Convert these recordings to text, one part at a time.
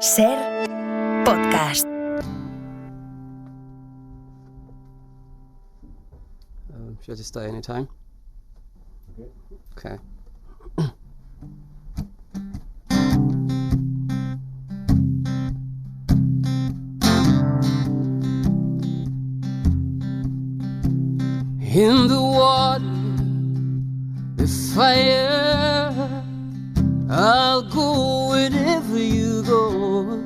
Ser podcast. Should I just stay anytime? Okay. In the water, the fire, I'll go wherever you go.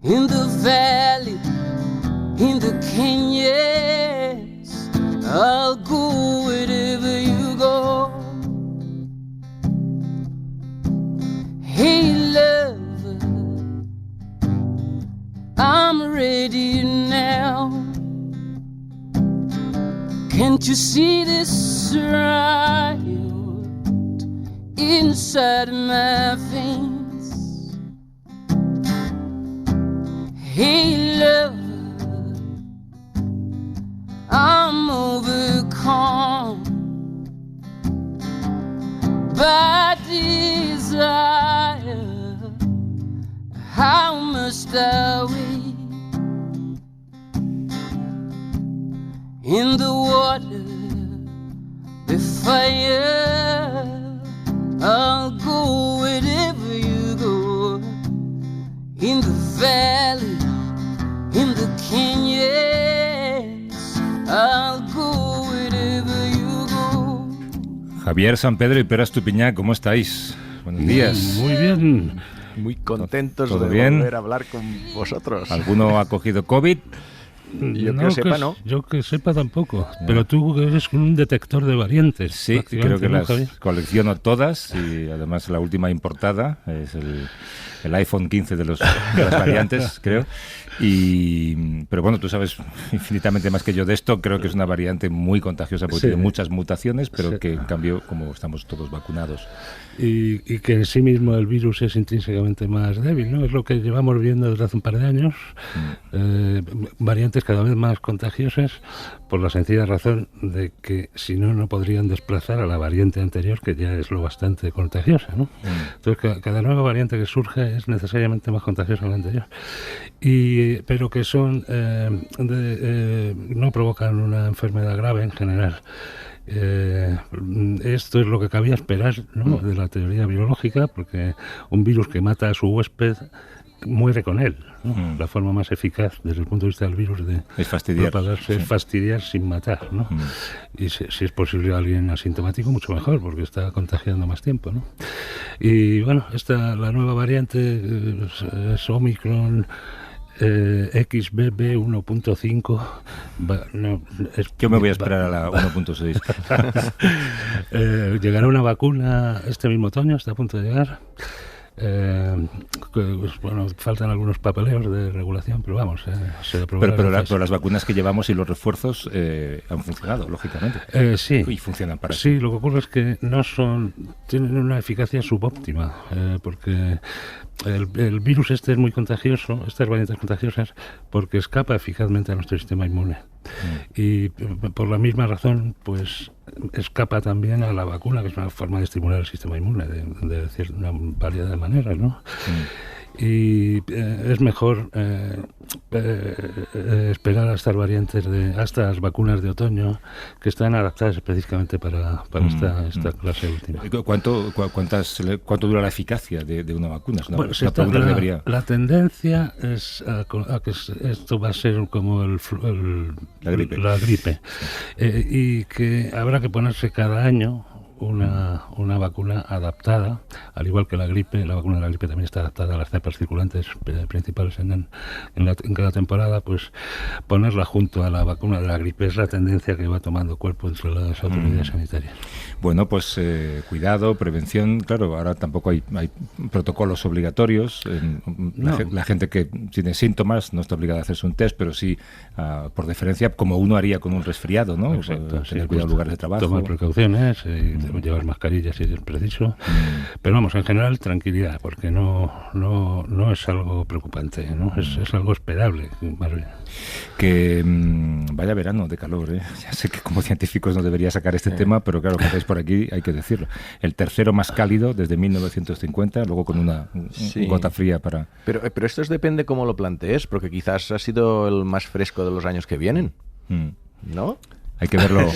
In the valley, in the canyons, I'll go wherever you go. Hey lover, I'm ready now. Can't you see this riot inside my veins? Hey lover, I'm overcome by desire. How must I wait? In the water, the fire, I'll go wherever you go. In the valley, in the canyons, I'll go wherever you go. Javier San Pedro y Pera Estupiñán, ¿cómo estáis? Buenos días. Muy bien. Muy contentos ¿Todo de bien? volver a hablar con vosotros. ¿Alguno ha cogido COVID? Yo que sepa, no. Yo que sepa tampoco. Pero tú eres un detector de variantes. Sí, creo que ¿no, las Javier? colecciono todas y además la última importada es el iPhone 15 de las variantes, creo. Pero bueno, tú sabes infinitamente más que yo de esto. Creo que es una variante muy contagiosa porque tiene muchas mutaciones, pero que en cambio, como estamos todos vacunados. Y que en sí mismo el virus es intrínsecamente más débil, ¿no? Es lo que llevamos viendo desde hace un par de años. Variantes cada vez más contagiosas por la sencilla razón de que si no, no podrían desplazar a la variante anterior, que ya es lo bastante contagiosa, ¿no? Entonces, cada nueva variante que surge es necesariamente más contagiosa que la anterior. Pero que son no provocan una enfermedad grave en general. Esto es lo que cabía esperar, ¿no? De la teoría biológica, porque un virus que mata a su huésped muere con él, ¿no? La forma más eficaz desde el punto de vista del virus de Es fastidiar. propagarse es fastidiar sin matar, ¿no? Y si es posible alguien asintomático, mucho mejor, porque está contagiando más tiempo, ¿no? Y bueno, la nueva variante es Omicron XBB 1.5. Yo me voy a esperar a la 1.6. Llegará una vacuna este mismo otoño, está a punto de llegar. Bueno, faltan algunos papeleos de regulación, pero vamos, se aprobará. Pero las vacunas que llevamos y los refuerzos han funcionado, lógicamente. Sí. Y funcionan para Sí, lo que ocurre es que tienen una eficacia subóptima, porque el virus este es muy contagioso, estas variantes contagiosas, porque escapa eficazmente a nuestro sistema inmune. Y por la misma razón, pues escapa también a la vacuna, que es una forma de estimular el sistema inmune de una variedad de maneras, ¿no? Y es mejor esperar a estas variantes, a estas vacunas de otoño, que están adaptadas específicamente para esta clase última. ¿Cuánto dura la eficacia de una vacuna? Es una pregunta que debería... La tendencia es a que esto va a ser como La gripe. La gripe. Y que habrá que ponerse cada año una vacuna adaptada, al igual que la gripe. La vacuna de la gripe también está adaptada a las cepas circulantes principales en cada temporada, pues ponerla junto a la vacuna de la gripe es la tendencia que va tomando cuerpo entre las autoridades sanitarias. Bueno, pues cuidado, prevención. Claro, ahora tampoco hay protocolos obligatorios. La gente que tiene síntomas no está obligada a hacerse un test, pero sí, por deferencia, como uno haría con un resfriado, ¿no? Exacto, Tener sí, cuidado en lugares de trabajo. Tomar precauciones, llevar mascarillas si es preciso. Pero vamos, en general, tranquilidad, porque no es algo preocupante, ¿no? Es algo esperable, más bien. Que vaya verano de calor, ¿eh? Ya sé que como científicos no debería sacar este tema, pero claro, que estáis por aquí, hay que decirlo. El tercero más cálido desde 1950, luego con una gota fría para... Pero esto depende cómo lo plantees, porque quizás ha sido el más fresco de los años que vienen, ¿no? Hay que verlo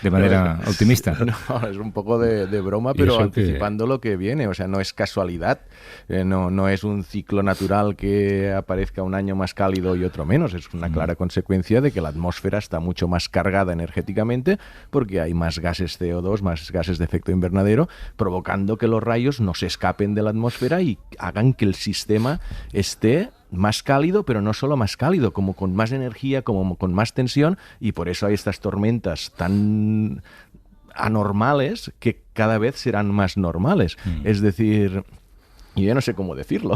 de manera optimista. No, es un poco de broma, pero anticipando lo que viene. O sea, no es casualidad. No es un ciclo natural que aparezca un año más cálido y otro menos. Es una clara consecuencia de que la atmósfera está mucho más cargada energéticamente porque hay más gases CO2, más gases de efecto invernadero, provocando que los rayos no se escapen de la atmósfera y hagan que el sistema esté más cálido, pero no solo más cálido, como con más energía, como con más tensión, y por eso hay estas tormentas tan anormales que cada vez serán más normales. Es decir... Y yo no sé cómo decirlo.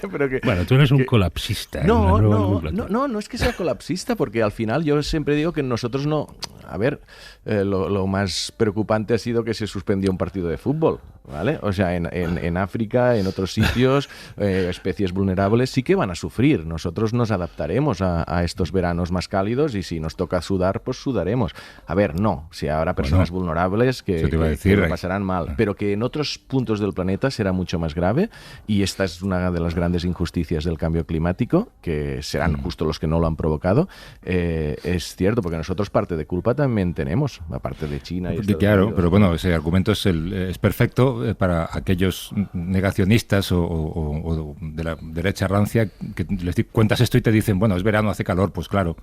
Pero bueno, tú eres un colapsista. No es que sea colapsista, porque al final yo siempre digo que nosotros no... A ver, lo más preocupante ha sido que se suspendió un partido de fútbol, ¿vale? O sea, en África, en otros sitios, especies vulnerables sí que van a sufrir. Nosotros nos adaptaremos a estos veranos más cálidos y si nos toca sudar, pues sudaremos. A ver, no. Si habrá personas vulnerables que lo pasarán mal, pero que en otros puntos del planeta será mucho más grave. Y esta es una de las grandes injusticias del cambio climático, que serán justo los que no lo han provocado. Es cierto, porque nosotros parte de culpa también tenemos, aparte de China. Y claro, Unidos. Pero bueno, ese argumento es perfecto para aquellos negacionistas o de la derecha rancia que les cuentas esto y te dicen, bueno, es verano, hace calor, pues claro,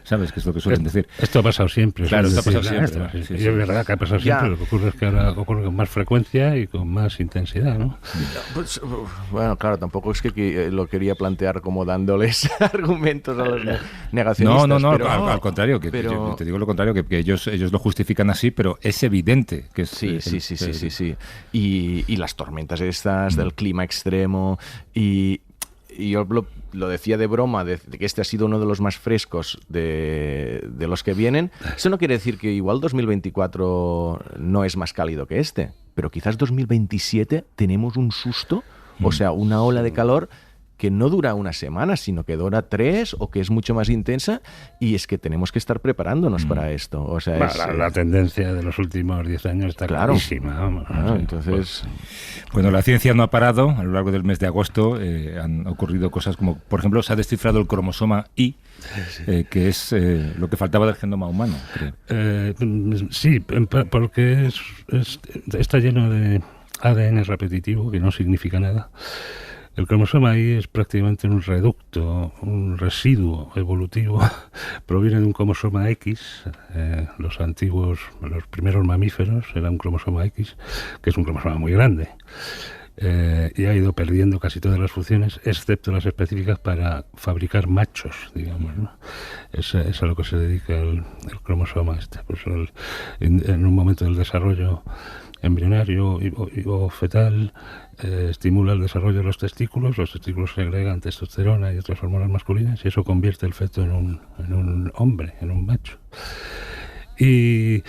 ¿sabes? Que es lo que suelen decir. Esto ha pasado siempre. Claro, esto ha pasado siempre. Sí. Es verdad que ha pasado siempre, lo que ocurre es que ahora ocurre con más frecuencia y con más intensidad, ¿no? Pues, bueno, claro, tampoco es que lo quería plantear como dándoles argumentos a los negacionistas. No, al contrario, yo te digo lo contrario, que ellos lo justifican así, pero es evidente que es... Sí. Y las tormentas estas del clima extremo y yo lo decía de broma, de que este ha sido uno de los más frescos de los que vienen. Eso no quiere decir que igual 2024 no es más cálido que este, pero quizás 2027 tenemos un susto, o sea, una ola de calor que no dura una semana, sino que dura 3 o que es mucho más intensa, y es que tenemos que estar preparándonos para esto. O sea, la tendencia de los últimos 10 años está clarísima. Vamos, entonces... Bueno, la ciencia no ha parado. A lo largo del mes de agosto han ocurrido cosas como, por ejemplo, se ha descifrado el cromosoma Y, que es lo que faltaba del genoma humano, creo. Sí, porque está lleno de ADN repetitivo, que no significa nada. El cromosoma Y es prácticamente un reducto, un residuo evolutivo. Proviene de un cromosoma X. Los primeros mamíferos era un cromosoma X, que es un cromosoma muy grande. Y ha ido perdiendo casi todas las funciones, excepto las específicas para fabricar machos, digamos, ¿no? Es a lo que se dedica el cromosoma este. Pues en un momento del desarrollo embrionario o fetal, estimula el desarrollo de los testículos segregan testosterona y otras hormonas masculinas, y eso convierte el feto en un hombre, en un macho. Y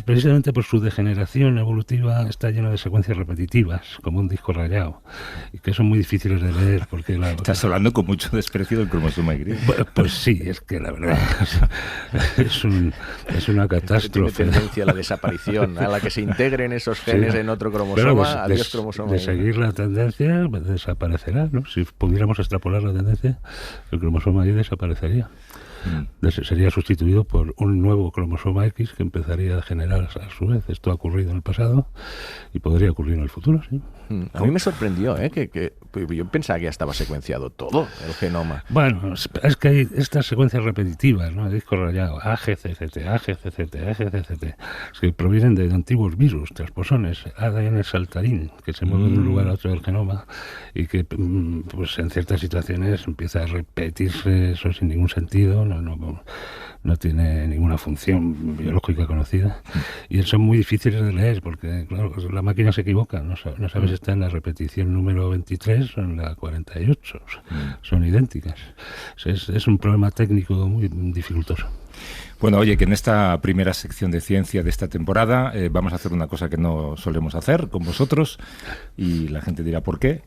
precisamente por su degeneración evolutiva está lleno de secuencias repetitivas, como un disco rayado, y que son muy difíciles de leer. Porque Estás hablando con mucho desprecio del cromosoma Y. Pues sí, es que la verdad es una catástrofe. Tiene tendencia a la desaparición, a la que se integren esos genes en otro cromosoma, pues, adiós cromosoma. De seguir la tendencia, pues desaparecerá, ¿no? Si pudiéramos extrapolar la tendencia, el cromosoma Y desaparecería. Sería sustituido por un nuevo cromosoma X que empezaría a generar a su vez. Esto ha ocurrido en el pasado y podría ocurrir en el futuro, sí. A mí me sorprendió, que yo pensaba que ya estaba secuenciado todo el genoma. Bueno, es que hay estas secuencias repetitivas, ¿no? El disco rayado, AGCCT, que provienen de antiguos virus, transposones, ADN saltarín, que se mueven de un lugar a otro del genoma y que pues en ciertas situaciones empieza a repetirse eso sin ningún sentido, no tiene ninguna función biológica conocida, y son muy difíciles de leer porque, claro, la máquina se equivoca, no sabes si está en la repetición número 23 o en la 48, son idénticas. Es un problema técnico muy dificultoso. Bueno, oye, que en esta primera sección de ciencia de esta temporada vamos a hacer una cosa que no solemos hacer con vosotros y la gente dirá ¿por qué?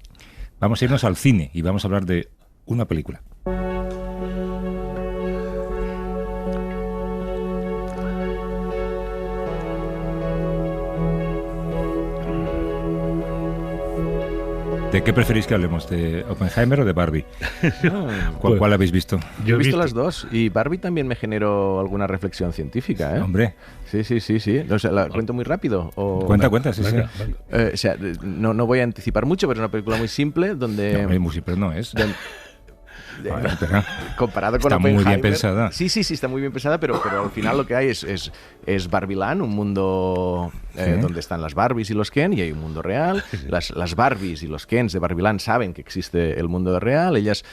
Vamos a irnos al cine y vamos a hablar de una película. ¿De qué preferís que hablemos? ¿De Oppenheimer o de Barbie? ¿Cuál habéis visto? Yo he visto las dos y Barbie también me generó alguna reflexión científica, ¿eh? Hombre. Sí. O sea, ¿la cuento muy rápido? O... Cuenta, sí, Venga, sí. venga. O sea, no voy a anticipar mucho, pero es una película muy simple donde... No, muy simple no es. Vale, espera. Comparado con Está muy bien Oppenheimer, pensada. Sí, está muy bien pensada, pero al final lo que hay es Barbieland, un mundo donde están las Barbies y los Ken, y hay un mundo real. Las Barbies y los Kens de Barbieland saben que existe el mundo real. Ellas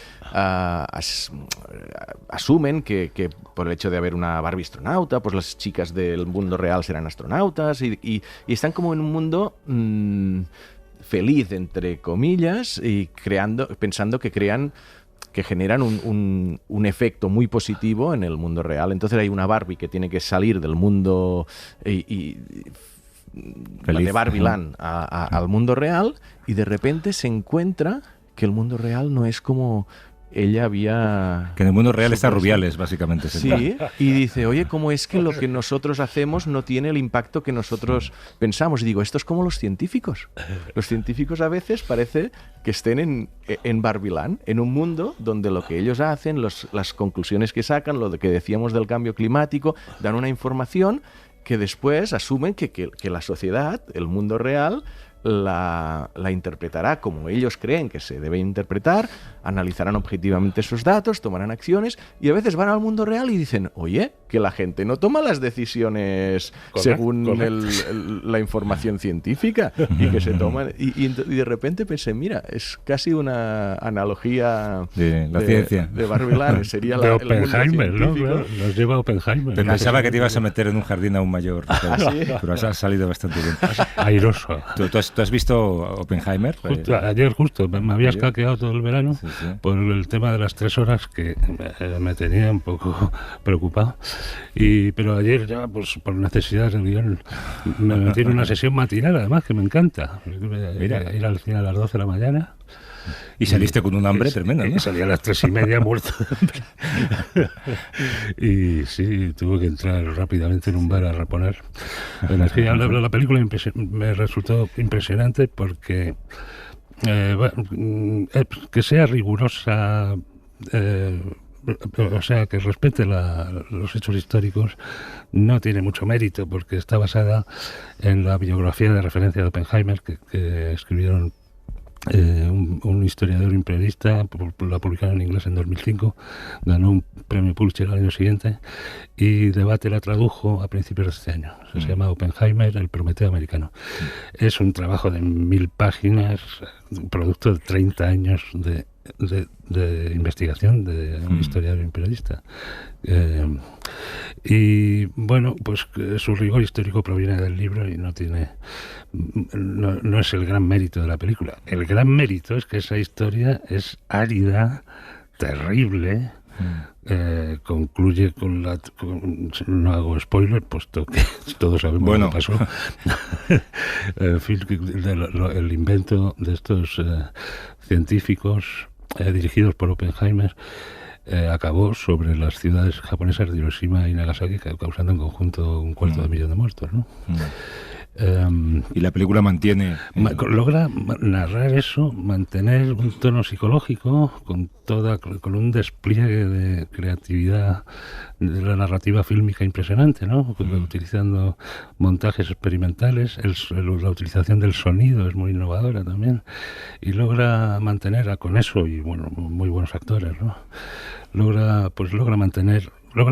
asumen que por el hecho de haber una Barbie astronauta, pues las chicas del mundo real serán astronautas y están como en un mundo feliz, entre comillas, y pensando que generan un efecto muy positivo en el mundo real. Entonces hay una Barbie que tiene que salir del mundo de Barbieland al mundo real y de repente se encuentra que el mundo real no es como ella había... Que en el mundo real está Rubiales, básicamente. Sí, y dice, oye, ¿cómo es que lo que nosotros hacemos no tiene el impacto que nosotros pensamos? Y digo, esto es como los científicos. Los científicos a veces parece que estén en Barbieland, en un mundo donde lo que ellos hacen, las conclusiones que sacan, lo que decíamos del cambio climático, dan una información que después asumen que la sociedad, el mundo real, la interpretará como ellos creen que se debe interpretar, analizarán objetivamente esos datos, tomarán acciones y a veces van al mundo real y dicen, oye, que la gente no toma las decisiones según la información científica y que se toman... Y de repente pensé, mira, es casi una analogía de la ciencia. De Barbieland, sería de el Oppenheimer, mundo ¿no? científico. Claro, nos lleva a Oppenheimer. Pensaba que te ibas a meter en un jardín aún mayor, pero has salido bastante bien. Airoso. ¿Tú has visto Oppenheimer? Ayer justo, me había escaqueado todo el verano Sí. por el tema de las 3 horas que me tenía un poco preocupado. Pero ayer ya, pues por necesidades del guión, me metí en una sesión matinal, además, que me encanta. Mira. Ir al cine a las 12 de la mañana. Y saliste con un hambre tremenda, ¿no? Salí a las 3:30 muerto de hambre. Y sí, tuve que entrar rápidamente en un bar a reponer energía. La película me resultó impresionante porque que sea rigurosa, o sea, que respete los hechos históricos, no tiene mucho mérito porque está basada en la biografía de referencia de Oppenheimer que escribieron un historiador imperialista, la publicaron en inglés en 2005, ganó un premio Pulitzer al año siguiente y Debate la tradujo a principios de este año. Se llama Oppenheimer, el Prometeo americano. Es un trabajo de 1000 páginas, producto de 30 años de investigación de un historiador imperialista. Y bueno, pues su rigor histórico proviene del libro y no es el gran mérito de la película. El gran mérito es que esa historia es árida, terrible. Concluye no hago spoiler, puesto que todos sabemos lo que pasó. En fin, el invento de estos científicos dirigidos por Oppenheimer acabó sobre las ciudades japonesas de Hiroshima y Nagasaki, causando en conjunto 250.000 de muertos, ¿no? Y la película logra narrar eso, mantener un tono psicológico con un despliegue de creatividad de la narrativa fílmica impresionante, ¿no? Utilizando montajes experimentales, la utilización del sonido es muy innovadora también, y logra mantener con eso, y bueno, muy buenos actores, ¿no? Logra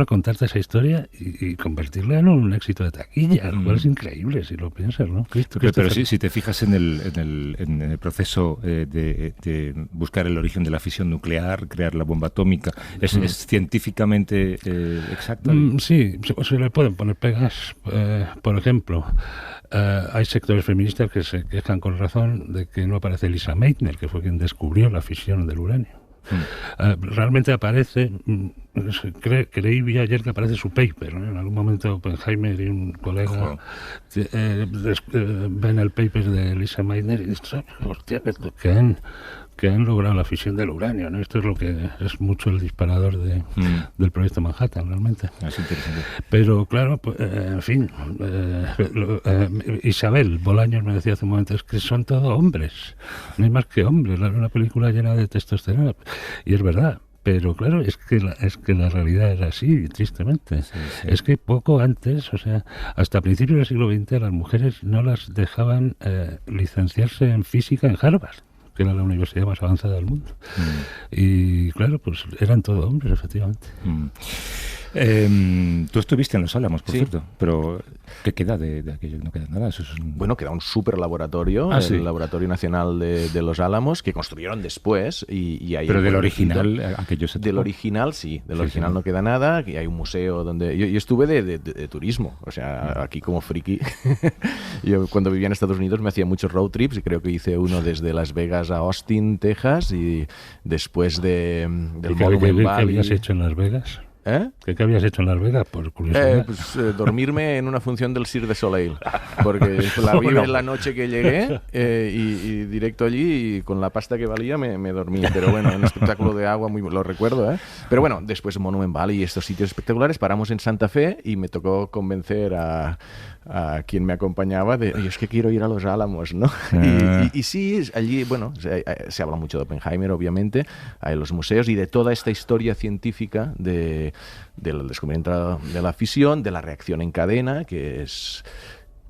contarte esa historia y convertirla en un éxito de taquilla, lo cual es increíble si lo piensas, ¿no? Pero si te fijas en el proceso de buscar el origen de la fisión nuclear, crear la bomba atómica, ¿es científicamente exacto? Sí, se le pueden poner pegas. Por ejemplo, hay sectores feministas que se quejan con razón de que no aparece Lisa Meitner, que fue quien descubrió la fisión del uranio. Realmente aparece, creí ayer que aparece su paper, ¿no? En algún momento Oppenheimer y un colega ven el paper de Lisa Meitner y dicen, hostia, que han logrado la fisión del uranio, ¿no? Esto es lo que es mucho el disparador del proyecto Manhattan, realmente. Es interesante. Pero claro, pues, en fin, Isabel Bolaños me decía hace un momento, es que son todos hombres, no hay más que hombres, una película llena de testosterona, y es verdad. Pero claro, es que la realidad es así, tristemente. Sí. Es que poco antes, o sea, hasta principios del siglo XX, a las mujeres no las dejaban licenciarse en física en Harvard, que era la universidad más avanzada del mundo. Y claro, pues eran todos hombres, efectivamente. Tú estuviste en Los Álamos, por cierto, pero ¿qué queda de aquello? No queda nada. Eso es Bueno, queda un super laboratorio, el Laboratorio Nacional de Los Álamos, que construyeron después. Y ahí pero del original, aquello se tocó. Del original, sí. Del original no queda nada. Y hay un museo donde... Yo estuve de turismo, o sea, aquí como friki. Yo cuando vivía en Estados Unidos me hacía muchos road trips y creo que hice uno desde Las Vegas a Austin, Texas, y después del Monument Valley. ¿Qué habías hecho en Las Vegas? ¿Qué habías hecho en Las Vegas, por curiosidad? Dormirme en una función del Cirque du Soleil, porque la vi en la noche que llegué y directo allí y con la pasta que valía me dormí, pero bueno, un espectáculo de agua, lo recuerdo, pero bueno, después Monument Valley y estos sitios espectaculares, paramos en Santa Fe y me tocó convencer a quien me acompañaba de, oye, es que quiero ir a Los Álamos, ¿no? Y sí, allí, bueno, se habla mucho de Oppenheimer, obviamente, hay los museos y de toda esta historia científica del descubrimiento de la fisión, de la reacción en cadena, que es...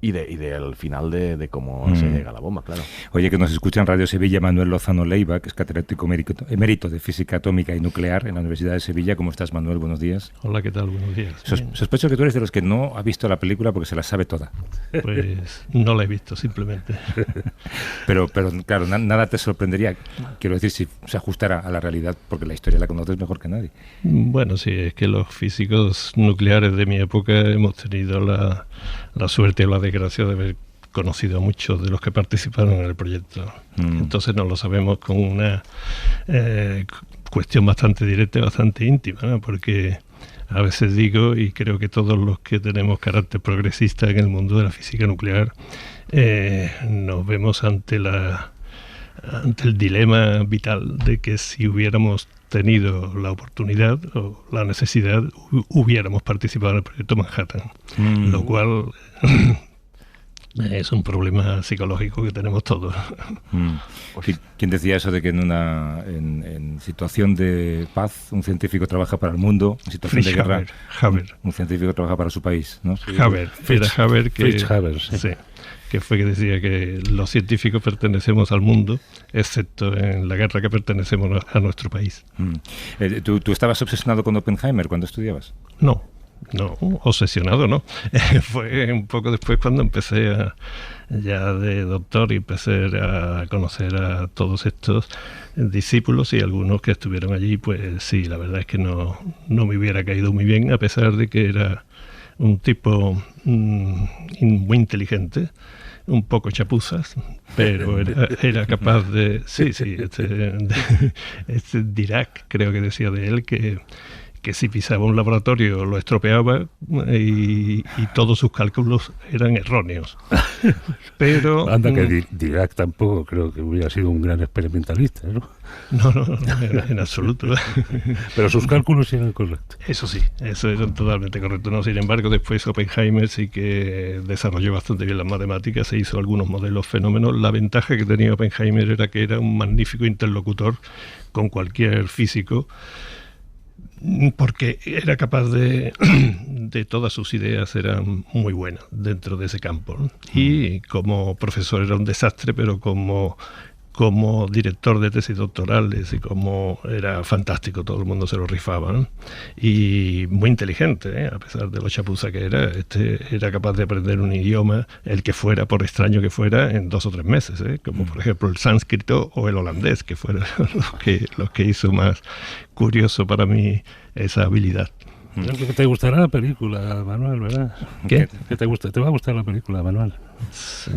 Y del final de cómo se llega a la bomba, claro. Oye, que nos escucha en Radio Sevilla Manuel Lozano Leiva, que es catedrático emérito de Física Atómica y Nuclear en la Universidad de Sevilla. ¿Cómo estás, Manuel? Buenos días. Hola, ¿qué tal? Buenos días. Sospecho que tú eres de los que no ha visto la película porque se la sabe toda. Pues no la he visto, simplemente. Pero claro, nada te sorprendería, quiero decir, si se ajustara a la realidad, porque la historia la conoces mejor que nadie. Bueno, sí, es que los físicos nucleares de mi época hemos tenido la suerte o la desgracia de haber conocido a muchos de los que participaron en el proyecto. Entonces nos lo sabemos con una cuestión bastante directa y bastante íntima, ¿no? Porque a veces digo, y creo que todos los que tenemos carácter progresista en el mundo de la física nuclear, nos vemos ante el dilema vital de que si hubiéramos tenido la oportunidad o la necesidad, hubiéramos participado en el proyecto Manhattan, lo cual es un problema psicológico que tenemos todos. ¿Quién decía eso de que en situación de paz un científico trabaja para el mundo, en situación de guerra Haber. Un científico trabaja para su país, ¿no? Haber, Fritz Haber, sí, que fue que decía que los científicos pertenecemos al mundo, excepto en la guerra que pertenecemos a nuestro país. ¿Tú estabas obsesionado con Oppenheimer cuando estudiabas? No, obsesionado no. Fue un poco después cuando empecé ya de doctor y empecé a conocer a todos estos discípulos y algunos que estuvieron allí, pues sí, la verdad es que no me hubiera caído muy bien, a pesar de que era un tipo muy inteligente, un poco chapuzas, pero era capaz de... Sí, este Dirac, creo que decía de él, que si pisaba un laboratorio lo estropeaba y todos sus cálculos eran erróneos. Pero... Anda que Dirac tampoco creo que hubiera sido un gran experimentalista, ¿no? No, en absoluto. Pero sus cálculos eran correctos. Eso sí, eso era totalmente correcto. No, sin embargo, después Oppenheimer sí que desarrolló bastante bien las matemáticas, se hizo algunos modelos fenómenos. La ventaja que tenía Oppenheimer era que era un magnífico interlocutor con cualquier físico, porque era capaz de todas sus ideas eran muy buenas dentro de ese campo, ¿no? Y como profesor era un desastre, pero como director de tesis doctorales y como era fantástico, todo el mundo se lo rifaba, ¿no? Y muy inteligente, a pesar de lo chapuza que era, era capaz de aprender un idioma, el que fuera, por extraño que fuera, en 2 o 3 meses, como por ejemplo el sánscrito o el holandés, que fueron los que hizo más curioso para mí esa habilidad. Creo que te gustará la película, Manuel, ¿verdad? ¿Qué? ¿Qué te gusta? ¿Te va a gustar la película, Manuel?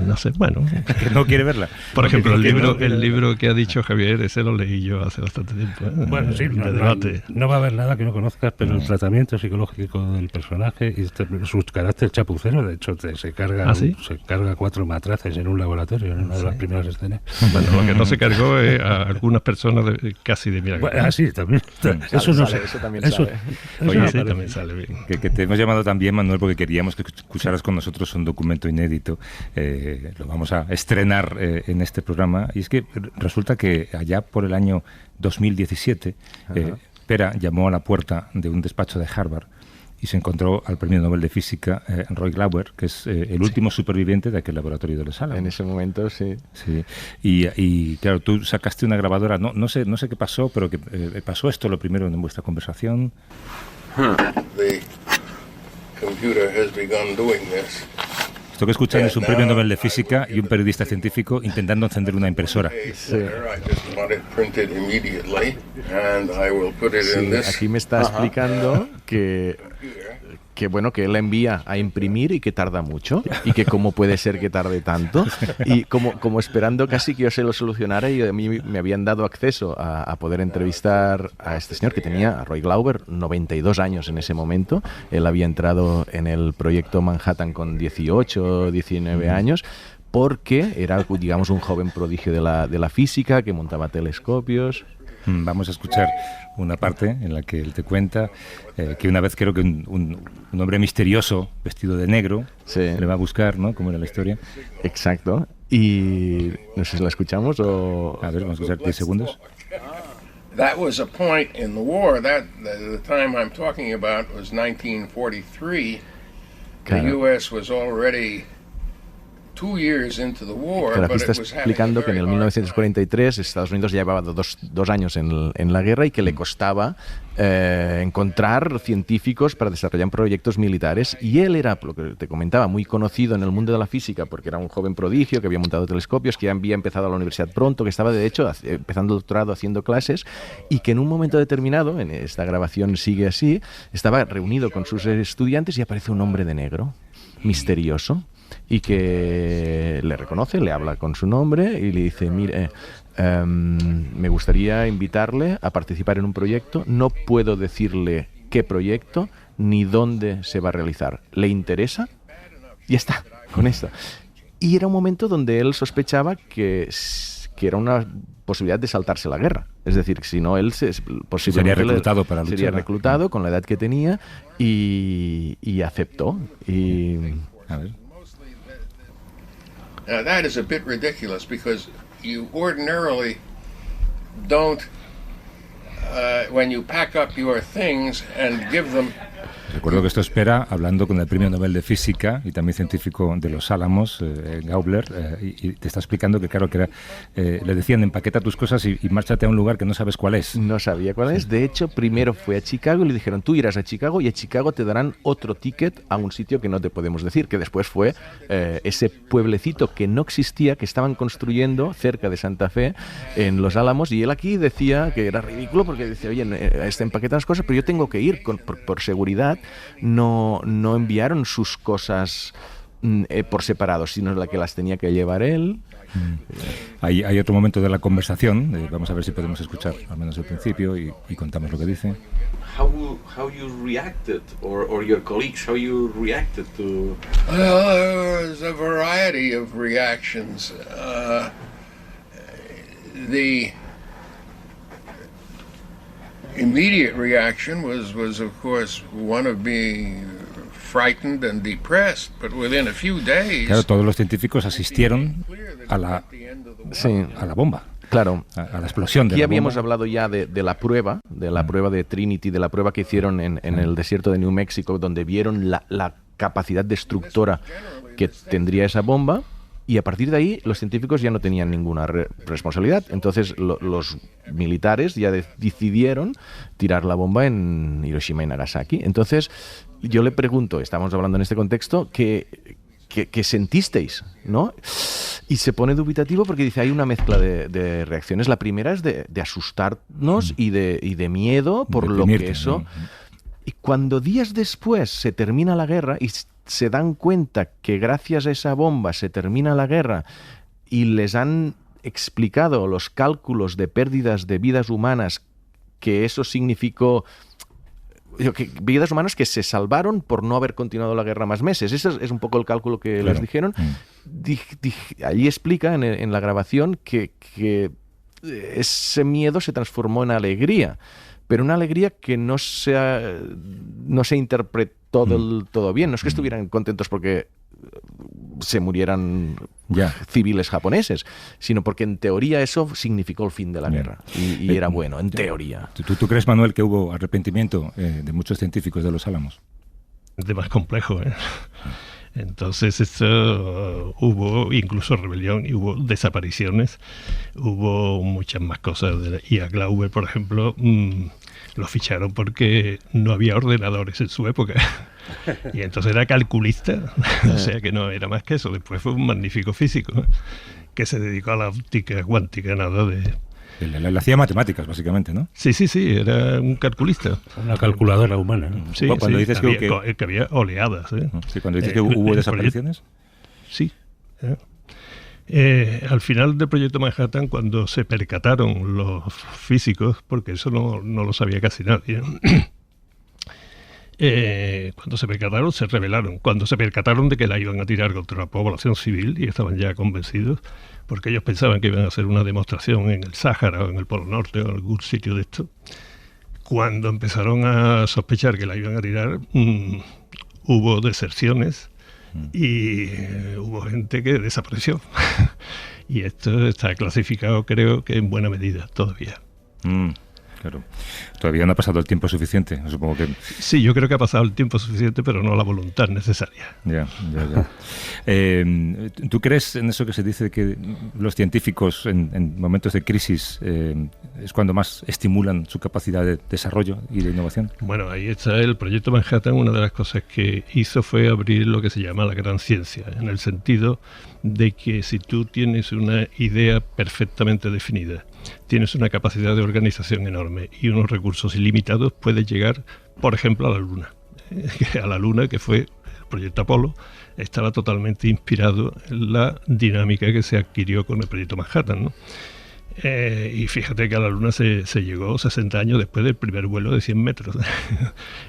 No sé, bueno. Que no quiere verla. Por ejemplo, el Que libro que ha dicho Javier, ese lo leí yo hace bastante tiempo. Bueno, sí, de debate. No va a haber nada que no conozcas, pero el tratamiento psicológico del personaje y su carácter chapucero, de hecho, se carga, ¿Ah, sí? se carga 4 matraces en un laboratorio, en una de las primeras escenas. Bueno, lo que no se cargó es a algunas personas casi de milagro. Bueno, sí, también. Eso no sé. Eso también Eso, sale. eso Oye, no Sí, parece. también sale bien. Que te hemos llamado también, Manuel, porque queríamos que escucharas con nosotros un documento inédito. Lo vamos a estrenar en este programa. Y es que resulta que allá por el año 2017, Pera llamó a la puerta de un despacho de Harvard y se encontró al premio Nobel de Física, Roy Glauber, que es el último superviviente de aquel laboratorio de los Álamos. En ese momento, sí. Sí. Y claro, tú sacaste una grabadora. No sé qué pasó, pero que pasó esto lo primero en vuestra conversación. The computer has begun doing this. Esto que escuchan es un premio Nobel de Física y un periodista científico intentando encender una impresora. I just want it printed immediately, and I will put it in Sí, this. aquí me está explicando que bueno, que él la envía a imprimir y que tarda mucho y que cómo puede ser que tarde tanto y como esperando casi que yo se lo solucionara, y a mí me habían dado acceso a poder entrevistar a este señor que tenía, a Roy Glauber, 92 años en ese momento. Él había entrado en el proyecto Manhattan con 18, 19 años, porque era, digamos, un joven prodigio de la física, que montaba telescopios. Vamos a escuchar una parte en la que él te cuenta que una vez creo que un hombre misterioso vestido de negro le va a buscar, ¿no? Como era la historia. Exacto. Y no sé si la escuchamos o... A ver, vamos a escuchar 10 segundos. That was a point in the war. The time I'm talking about was 1943. The Claro. U.S. was already 2 years into the war, Claro, aquí but está it was having explicando a que en el very hard 1943 Estados Unidos ya llevaba dos años en la guerra y que le costaba encontrar científicos para desarrollar proyectos militares, y él era, lo que te comentaba, muy conocido en el mundo de la física porque era un joven prodigio que había montado telescopios, que ya había empezado la universidad pronto, que estaba de hecho empezando el doctorado, haciendo clases, y que en un momento determinado, en esta grabación sigue así, estaba reunido con sus estudiantes y aparece un hombre de negro, misterioso, y que le reconoce, le habla con su nombre y le dice: mire, me gustaría invitarle a participar en un proyecto, no puedo decirle qué proyecto ni dónde se va a realizar. ¿Le interesa? Y ya está, con esto. Y era un momento donde él sospechaba que era una posibilidad de saltarse la guerra. Es decir, si no, él posiblemente sería reclutado para luchar. Sería reclutado con la edad que tenía y aceptó. Y... A ver. Now that is a bit ridiculous because you ordinarily don't, when you pack up your things and give them. Recuerdo que esto es Pera hablando con el premio Nobel de Física y también científico de los Álamos, Gaubler, y te está explicando que, claro, que era, le decían: empaqueta tus cosas y márchate a un lugar que no sabes cuál es. No sabía cuál es. De hecho, primero fue a Chicago y le dijeron: tú irás a Chicago y a Chicago te darán otro ticket a un sitio que no te podemos decir, que después fue ese pueblecito que no existía, que estaban construyendo cerca de Santa Fe, en Los Álamos, y él aquí decía que era ridículo porque decía: oye, empaquetan las cosas, pero yo tengo que ir por seguridad. No enviaron sus cosas por separado, sino la que las tenía que llevar él. Hay otro momento de la conversación, vamos a ver si podemos escuchar al menos el principio y contamos lo que dice. How you reacted, or your colleagues, how you reacted to... Well, there was a variety of reactions. The immediate reaction was of course one of being frightened and depressed, but within a few days. Claro, todos los científicos asistieron a la bomba. Claro. A la explosión de Aquí la habíamos bomba. hablado ya de la prueba, prueba de Trinity, de la prueba que hicieron en el desierto de New Mexico, donde vieron la capacidad destructora que tendría esa bomba. Y a partir de ahí, los científicos ya no tenían ninguna responsabilidad. Entonces, los militares ya decidieron tirar la bomba en Hiroshima y Nagasaki. Entonces, yo le pregunto, estamos hablando en este contexto, ¿qué sentisteis? ¿No? Y se pone dubitativo porque dice: hay una mezcla de reacciones. La primera es de asustarnos y de miedo por lo que eso... Y cuando días después se termina la guerra y se dan cuenta que gracias a esa bomba se termina la guerra y les han explicado los cálculos de pérdidas de vidas humanas, que eso significó que vidas humanas que se salvaron por no haber continuado la guerra más meses. Ese es un poco el cálculo que les dijeron. Allí explica en la grabación que ese miedo se transformó en alegría, pero una alegría que no se interpretó del todo bien. No es que estuvieran contentos porque se murieran civiles japoneses, sino porque en teoría eso significó el fin de la guerra y era bueno, en teoría. ¿Tú crees, Manuel, que hubo arrepentimiento de muchos científicos de Los Álamos? De más complejo, ¿eh? Entonces hubo incluso rebelión y hubo desapariciones, hubo muchas más cosas. Y a Glauber, por ejemplo, lo ficharon porque no había ordenadores en su época. Y entonces era calculista, o sea que no era más que eso. Después fue un magnífico físico, ¿no?, que se dedicó a la óptica cuántica, nada de... Él hacía matemáticas, básicamente, ¿no? Sí, era un calculista. Una calculadora humana, ¿no? Sí, cuando dices que había oleadas. Sí, cuando dices que hubo desapariciones. Sí. Al final del proyecto Manhattan, cuando se percataron los físicos, porque eso no lo sabía casi nadie, cuando se percataron, se rebelaron. Cuando se percataron de que la iban a tirar contra la población civil, y estaban ya convencidos, porque ellos pensaban que iban a hacer una demostración en el Sáhara o en el Polo Norte o en algún sitio de esto, cuando empezaron a sospechar que la iban a tirar, hubo deserciones y hubo gente que desapareció. Y esto está clasificado, creo que en buena medida todavía. Claro. Todavía no ha pasado el tiempo suficiente, supongo que... Sí, yo creo que ha pasado el tiempo suficiente, pero no la voluntad necesaria. Ya. ¿Tú crees en eso que se dice que los científicos en momentos de crisis es cuando más estimulan su capacidad de desarrollo y de innovación? Bueno, ahí está el proyecto Manhattan. Una de las cosas que hizo fue abrir lo que se llama la gran ciencia, en el sentido de que si tú tienes una idea perfectamente definida, tienes una capacidad de organización enorme y unos recursos ilimitados, puedes llegar, por ejemplo, a la Luna. A la Luna, que fue el proyecto Apolo, estaba totalmente inspirado en la dinámica que se adquirió con el proyecto Manhattan, ¿no? Y fíjate que a la Luna se llegó 60 años después del primer vuelo de 100 metros.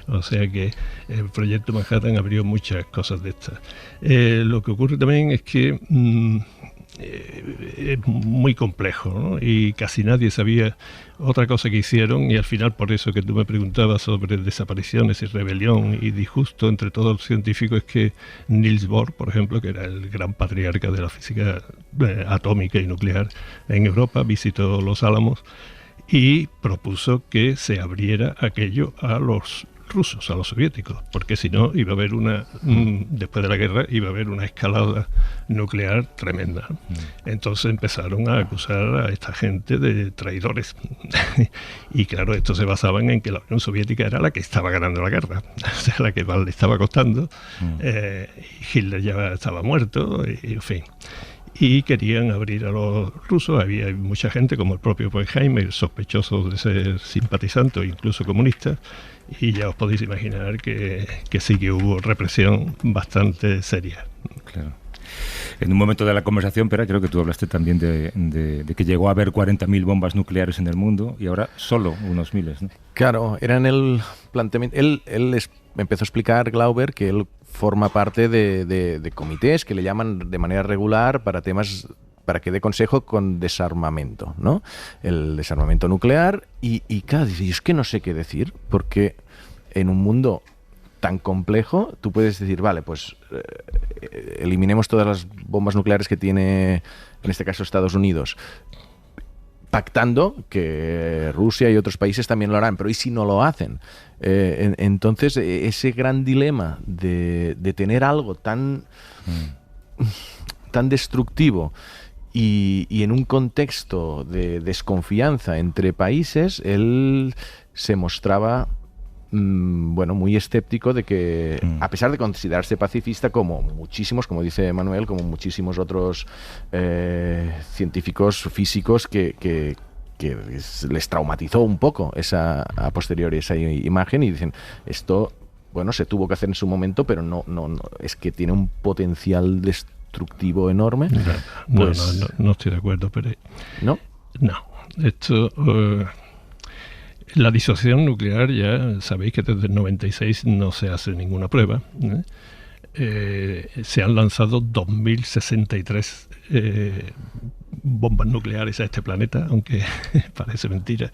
O sea que el proyecto Manhattan abrió muchas cosas de estas. Lo que ocurre también es que es muy complejo, ¿no? Y casi nadie sabía otra cosa que hicieron, y al final, por eso que tú me preguntabas sobre desapariciones y rebelión y disgusto entre todos los científicos, es que Niels Bohr, por ejemplo, que era el gran patriarca de la física atómica y nuclear en Europa, visitó Los Álamos y propuso que se abriera aquello a los rusos, a los soviéticos, porque si no iba a haber después de la guerra iba a haber una escalada nuclear tremenda. Entonces empezaron a acusar a esta gente de traidores. Y claro, esto se basaba en que la Unión Soviética era la que estaba ganando la guerra, o sea, la que más le estaba costando. Hitler ya estaba muerto, y en fin. Y querían abrir a los rusos. Había mucha gente, como el propio Oppenheimer, sospechoso de ser simpatizante o incluso comunista, y ya os podéis imaginar que sí que hubo represión bastante seria. Claro. En un momento de la conversación, Pera, creo que tú hablaste también de que llegó a haber 40.000 bombas nucleares en el mundo y ahora solo unos miles, ¿no? Claro, era en el planteamiento... Él empezó a explicar, Glauber, que él forma parte de comités que le llaman de manera regular para temas... para que dé consejo con desarmamento, ¿no? El desarmamento nuclear y claro, dice, yo es que no sé qué decir, porque en un mundo tan complejo, tú puedes decir, vale, pues eliminemos todas las bombas nucleares que tiene, en este caso, Estados Unidos, pactando que Rusia y otros países también lo harán, pero ¿y si no lo hacen? Entonces, ese gran dilema de tener algo tan destructivo y en un contexto de desconfianza entre países, él se mostraba muy escéptico de que, a pesar de considerarse pacifista, como muchísimos, como dice Manuel, como muchísimos otros científicos físicos que les traumatizó un poco a posteriori esa imagen y dicen, esto, bueno, se tuvo que hacer en su momento, pero no es que tiene un potencial destructivo enorme. No estoy de acuerdo, pero... ¿No? No, esto... la disuasión nuclear, ya sabéis que desde el 96 no se hace ninguna prueba. Se han lanzado 2063 bombas nucleares a este planeta, aunque parece mentira.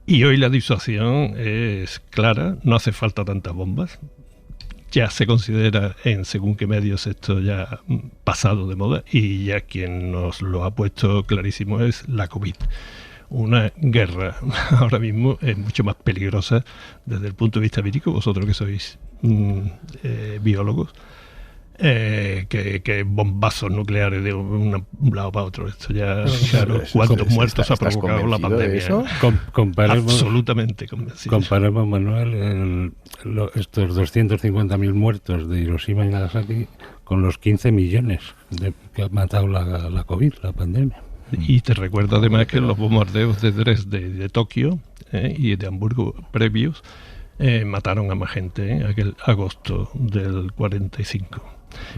Y hoy la disuasión es clara, no hace falta tantas bombas. Ya se considera en según qué medios esto ya pasado de moda, y ya quien nos lo ha puesto clarísimo es la COVID. Una guerra ahora mismo es mucho más peligrosa desde el punto de vista médico, vosotros que sois biólogos, que bombazos nucleares de un lado para otro. Esto ya, claro, ¿cuántos muertos ha provocado la pandemia? Comparemos, absolutamente convencido. Comparemos, Manuel, estos 250.000 muertos de Hiroshima y Nagasaki con los 15 millones que ha matado la COVID, la pandemia. Y te recuerdo además que los bombardeos de Dresde y de Tokio y de Hamburgo previos mataron a más gente en aquel agosto del 45.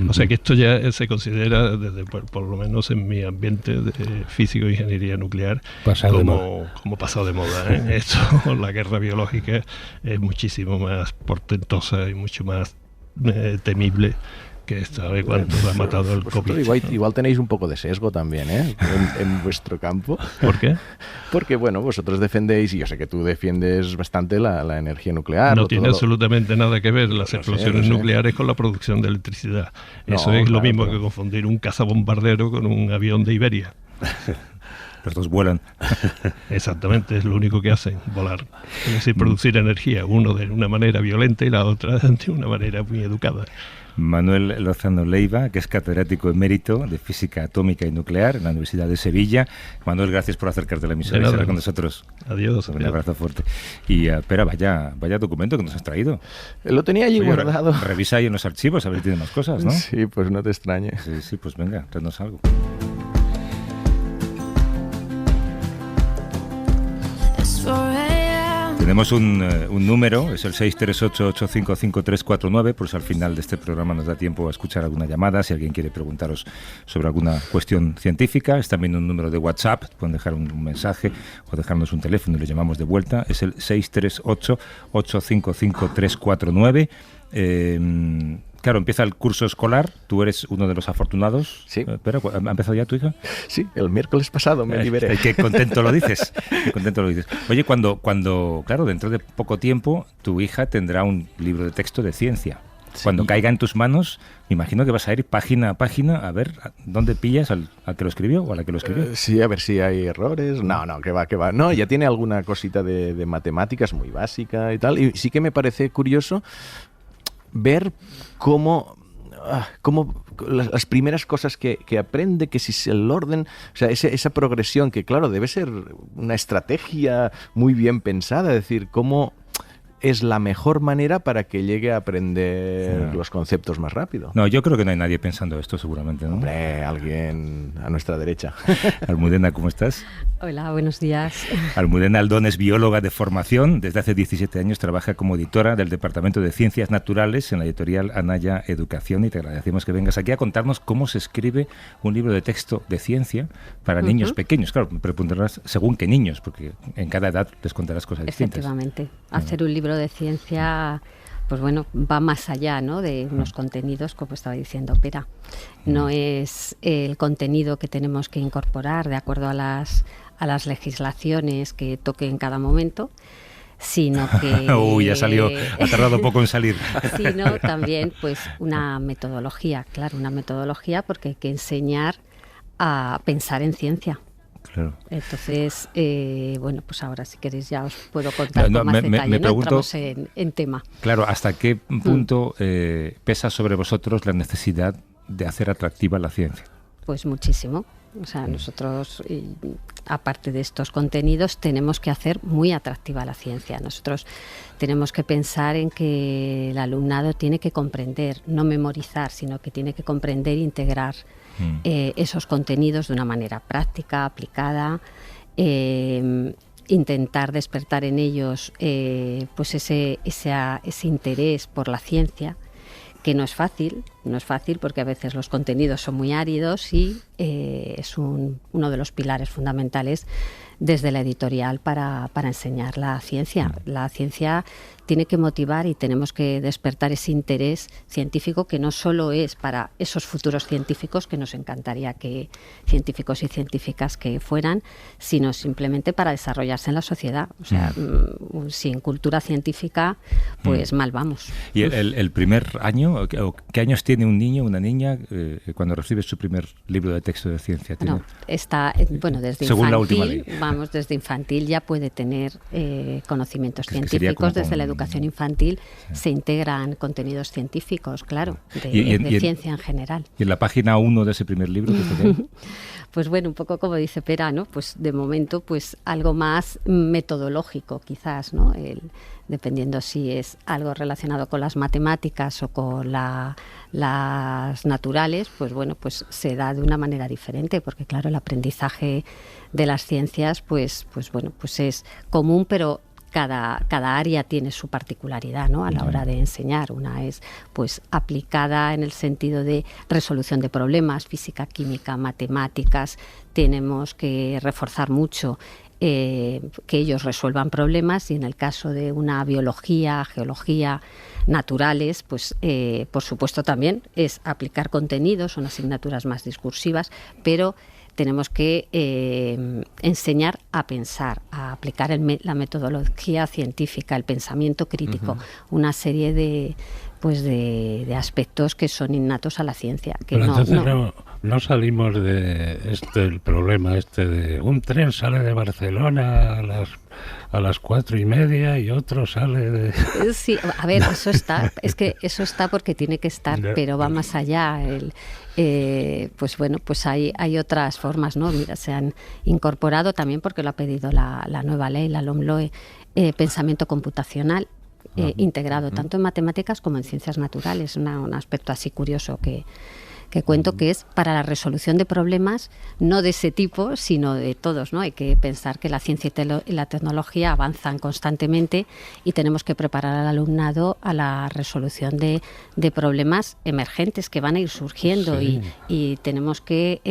O sea que esto ya se considera, desde por lo menos en mi ambiente de físico e ingeniería nuclear, como pasado de moda. Esto, la guerra biológica es muchísimo más portentosa y mucho más temible que esta vez cuando ha matado el COVID. Igual tenéis un poco de sesgo también, en vuestro campo. ¿Por qué? Porque, bueno, vosotros defendéis, y yo sé que tú defiendes bastante la energía nuclear. No tiene absolutamente nada que ver las explosiones nucleares con la producción de electricidad. Eso es lo mismo que confundir un cazabombardero con un avión de Iberia. Los dos vuelan. Exactamente, es lo único que hacen, volar. Es decir, producir energía, uno de una manera violenta y la otra de una manera muy educada. Manuel Lozano Leiva, que es catedrático emérito de Física Atómica y Nuclear en la Universidad de Sevilla. Manuel, gracias por acercarte a la emisora y estar con nosotros. Adiós. Un abrazo fuerte. Y espera, vaya documento que nos has traído. Lo tenía allí guardado. Revisa ahí en los archivos, a ver si tiene más cosas, ¿no? Sí, pues no te extrañes. Sí, pues venga, tráenos algo. Tenemos un número, es el 638-855-349, por si al final de este programa nos da tiempo a escuchar alguna llamada, si alguien quiere preguntaros sobre alguna cuestión científica. Es también un número de WhatsApp, pueden dejar un mensaje o dejarnos un teléfono y lo llamamos de vuelta. Es el 638-855-349. Claro, empieza el curso escolar, tú eres uno de los afortunados. Sí. Pero, ¿ha empezado ya tu hija? Sí, el miércoles pasado me liberé. Qué contento lo dices. Oye, cuando, claro, dentro de poco tiempo, tu hija tendrá un libro de texto de ciencia. Sí. Cuando caiga en tus manos, me imagino que vas a ir página a página a ver dónde pillas al que lo escribió o a la que lo escribió. Sí, a ver si hay errores. No, que va. No, ya tiene alguna cosita de matemáticas muy básica y tal. Y sí que me parece curioso ver cómo las primeras cosas que aprende, que si el orden, o sea, esa progresión que, claro, debe ser una estrategia muy bien pensada, es decir, cómo es la mejor manera para que llegue a aprender los conceptos más rápido. No, yo creo que no hay nadie pensando esto, seguramente, ¿no? Hombre, alguien a nuestra derecha. Almudena, ¿cómo estás? Hola, buenos días. Almudena Aldón es bióloga de formación. Desde hace 17 años trabaja como editora del Departamento de Ciencias Naturales en la editorial Anaya Educación, y te agradecemos que vengas aquí a contarnos cómo se escribe un libro de texto de ciencia para niños pequeños. Claro, pero preguntarás según qué niños, porque en cada edad les contarás cosas distintas. Efectivamente. Hacer un libro de ciencia, pues bueno, va más allá, ¿no?, de unos contenidos, como estaba diciendo Pera. No es el contenido que tenemos que incorporar de acuerdo a las legislaciones que toque en cada momento, sino que... Uy, ya salió, ha tardado poco en salir. Sino también, pues, una metodología, porque hay que enseñar a pensar en ciencia. Claro. Entonces, bueno, pues ahora si queréis ya os puedo contar con más detalle, me pregunto, entramos en tema. Claro, ¿hasta qué punto pesa sobre vosotros la necesidad de hacer atractiva la ciencia? Pues muchísimo. O sea, nosotros, aparte de estos contenidos, tenemos que hacer muy atractiva la ciencia. Nosotros tenemos que pensar en que el alumnado tiene que comprender, no memorizar, sino que tiene que comprender e integrar esos contenidos de una manera práctica, aplicada, intentar despertar en ellos pues ese interés por la ciencia, que no es fácil porque a veces los contenidos son muy áridos y es uno de los pilares fundamentales desde la editorial para enseñar la ciencia. La ciencia tiene que motivar y tenemos que despertar ese interés científico, que no solo es para esos futuros científicos, que nos encantaría que científicos y científicas que fueran, sino simplemente para desarrollarse en la sociedad. O sea, sin cultura científica, pues mal vamos. ¿Y el primer año, qué años tiene un niño, una niña, cuando recibe su primer libro de texto de ciencia? No, está, desde según infantil, la última ley. Desde infantil ya puede tener conocimientos científicos. Desde la educación infantil se integran contenidos científicos, claro, de ciencia en general. ¿Y en la página 1 de ese primer libro qué tiene? Pues bueno, un poco como dice Pera, ¿no? Pues de momento, pues algo más metodológico, quizás, ¿no? Dependiendo si es algo relacionado con las matemáticas o con las naturales, pues bueno, pues se da de una manera diferente, porque claro, el aprendizaje de las ciencias, pues bueno, pues es común, pero cada área tiene su particularidad, ¿no? A la hora de enseñar. Una es pues aplicada en el sentido de resolución de problemas, física, química, matemáticas. Tenemos que reforzar mucho que ellos resuelvan problemas, y en el caso de una biología, geología, naturales, pues por supuesto también es aplicar contenidos, son asignaturas más discursivas, pero tenemos que enseñar a pensar, a aplicar la metodología científica, el pensamiento crítico, una serie de aspectos que son innatos a la ciencia. Que pero entonces no salimos de el problema de un tren sale de Barcelona a las 4:30 y otro sale de... Sí, a ver, eso está, es que eso está porque tiene que estar, pero va más allá. Pues bueno, pues hay otras formas, ¿no? Mira, se han incorporado también, porque lo ha pedido la nueva ley, la LOMLOE, pensamiento computacional integrado tanto en matemáticas como en ciencias naturales. Un aspecto así curioso que cuento, que es para la resolución de problemas, no de ese tipo, sino de todos, ¿no? Hay que pensar que la ciencia y la tecnología avanzan constantemente y tenemos que preparar al alumnado a la resolución de problemas emergentes que van a ir surgiendo, y tenemos que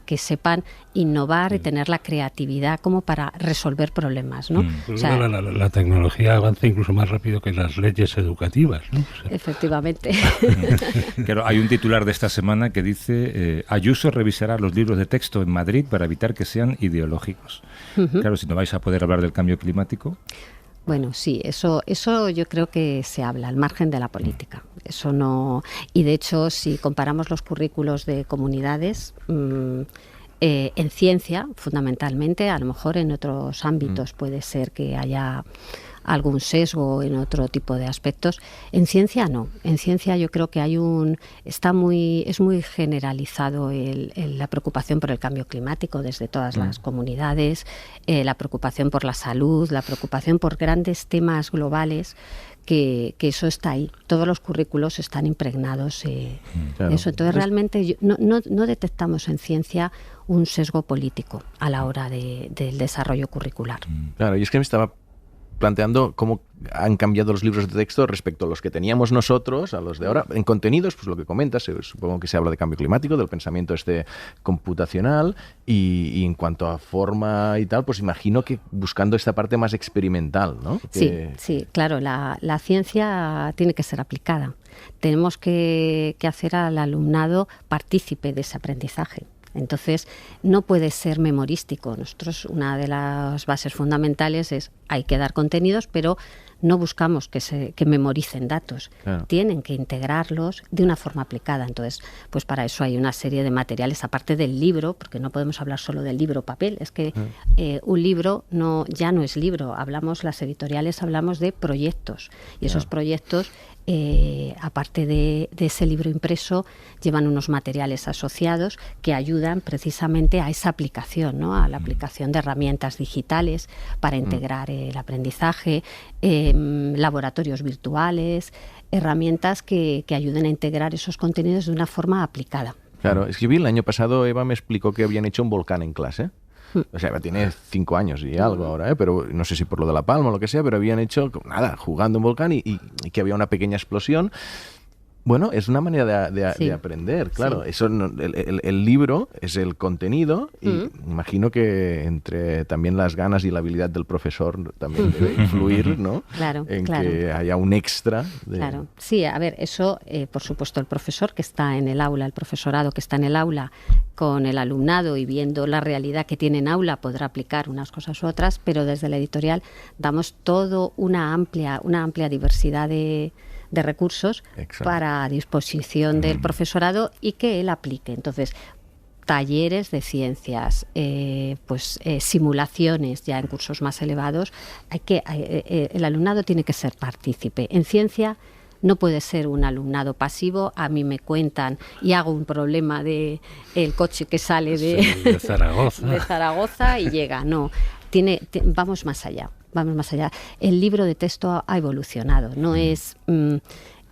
que sepan innovar y tener la creatividad como para resolver problemas, ¿no? O sea, la tecnología avanza incluso más rápido que las leyes educativas, ¿no? O sea, efectivamente. Claro, hay un titular de esta semana que dice Ayuso revisará los libros de texto en Madrid para evitar que sean ideológicos. Claro, si no vais a poder hablar del cambio climático. Bueno, sí, eso yo creo que se habla al margen de la política. Eso no. Y de hecho, si comparamos los currículos de comunidades, en ciencia, fundamentalmente, a lo mejor en otros ámbitos puede ser que haya algún sesgo en otro tipo de aspectos. En ciencia no. En ciencia yo creo que es muy generalizado la preocupación por el cambio climático desde todas las comunidades, la preocupación por la salud, la preocupación por grandes temas globales, que eso está ahí. Todos los currículos están impregnados de eso. Entonces realmente no detectamos en ciencia un sesgo político a la hora del desarrollo curricular. Claro, y es que me estaba planteando cómo han cambiado los libros de texto respecto a los que teníamos nosotros, a los de ahora. En contenidos, pues lo que comentas, supongo que se habla de cambio climático, del pensamiento computacional, y en cuanto a forma y tal, pues imagino que buscando esta parte más experimental, ¿no? Sí, claro, la ciencia tiene que ser aplicada. Tenemos que hacer al alumnado partícipe de ese aprendizaje. Entonces, no puede ser memorístico. Nosotros, una de las bases fundamentales es hay que dar contenidos, pero no buscamos que memoricen datos. Claro. Tienen que integrarlos de una forma aplicada. Entonces, pues para eso hay una serie de materiales, aparte del libro, porque no podemos hablar solo del libro papel. Es que un libro ya no es libro. Las editoriales hablamos de proyectos. Y esos proyectos, aparte de ese libro impreso, llevan unos materiales asociados que ayudan precisamente a esa aplicación, ¿no? A la aplicación de herramientas digitales para integrar el aprendizaje, laboratorios virtuales, herramientas que ayuden a integrar esos contenidos de una forma aplicada. Claro, es que vi el año pasado, Eva me explicó que habían hecho un volcán en clase. O sea, tiene 5 años y algo ahora, pero no sé si por lo de La Palma o lo que sea, pero habían hecho, nada, jugando en volcán y que había una pequeña explosión. Bueno, es una manera de aprender, claro. Sí. Eso el libro es el contenido y imagino que entre también las ganas y la habilidad del profesor también debe influir, ¿no? Claro, en que haya un extra. Claro, sí, a ver, eso, por supuesto, el profesor que está en el aula, el profesorado que está en el aula con el alumnado y viendo la realidad que tiene en aula podrá aplicar unas cosas u otras, pero desde la editorial damos todo una amplia diversidad de recursos para disposición del profesorado y que él aplique. Entonces, talleres de ciencias, simulaciones ya en cursos más elevados, el alumnado tiene que ser partícipe. En ciencia no puede ser un alumnado pasivo. A mí me cuentan y hago un problema de el coche que sale de Zaragoza. de Zaragoza y llega. No, vamos más allá. Vamos más allá. El libro de texto ha evolucionado, no es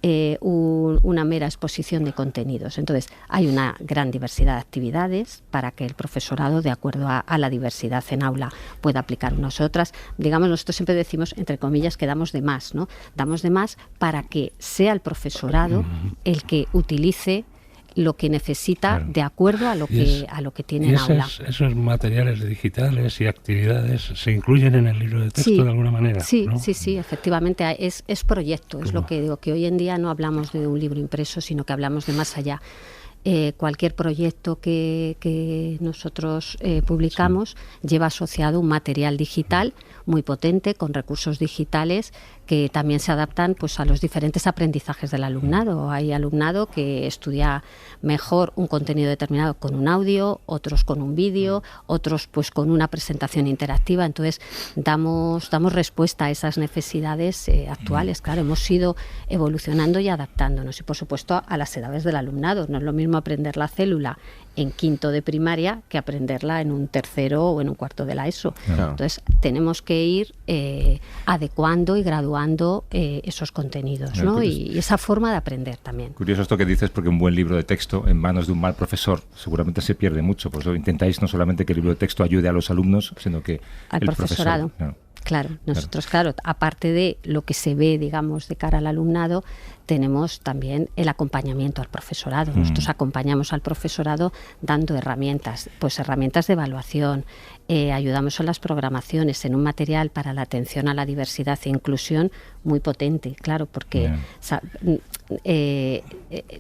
una mera exposición de contenidos. Entonces, hay una gran diversidad de actividades para que el profesorado, de acuerdo a la diversidad en aula, pueda aplicar unas otras. Digamos, nosotros siempre decimos, entre comillas, que damos de más, ¿no? Damos de más para que sea el profesorado el que utilice lo que necesita, claro, de acuerdo a lo que tiene en aula. Esos materiales digitales y actividades se incluyen en el libro de texto de alguna manera. Sí, ¿no? sí, efectivamente, es proyecto, es lo que digo, que hoy en día no hablamos de un libro impreso, sino que hablamos de más allá. Cualquier proyecto que nosotros publicamos lleva asociado un material digital muy potente, con recursos digitales que también se adaptan pues a los diferentes aprendizajes del alumnado. Hay alumnado que estudia mejor un contenido determinado con un audio, otros con un vídeo, otros pues con una presentación interactiva. Entonces damos respuesta a esas necesidades actuales. Claro, hemos ido evolucionando y adaptándonos, y por supuesto a las edades del alumnado. No es lo mismo aprender la célula en quinto de primaria que aprenderla en un tercero o en un cuarto de la ESO. Claro. Entonces tenemos que ir adecuando y graduando esos contenidos, ¿no? Y esa forma de aprender también. Curioso esto que dices, porque un buen libro de texto en manos de un mal profesor seguramente se pierde mucho. Por eso intentáis no solamente que el libro de texto ayude a los alumnos, sino que al el profesorado. Profesor, Claro, nosotros, claro, aparte de lo que se ve, digamos, de cara al alumnado, tenemos también el acompañamiento al profesorado. Nosotros acompañamos al profesorado dando herramientas, pues herramientas de evaluación, ayudamos en las programaciones, en un material para la atención a la diversidad e inclusión muy potente, claro, porque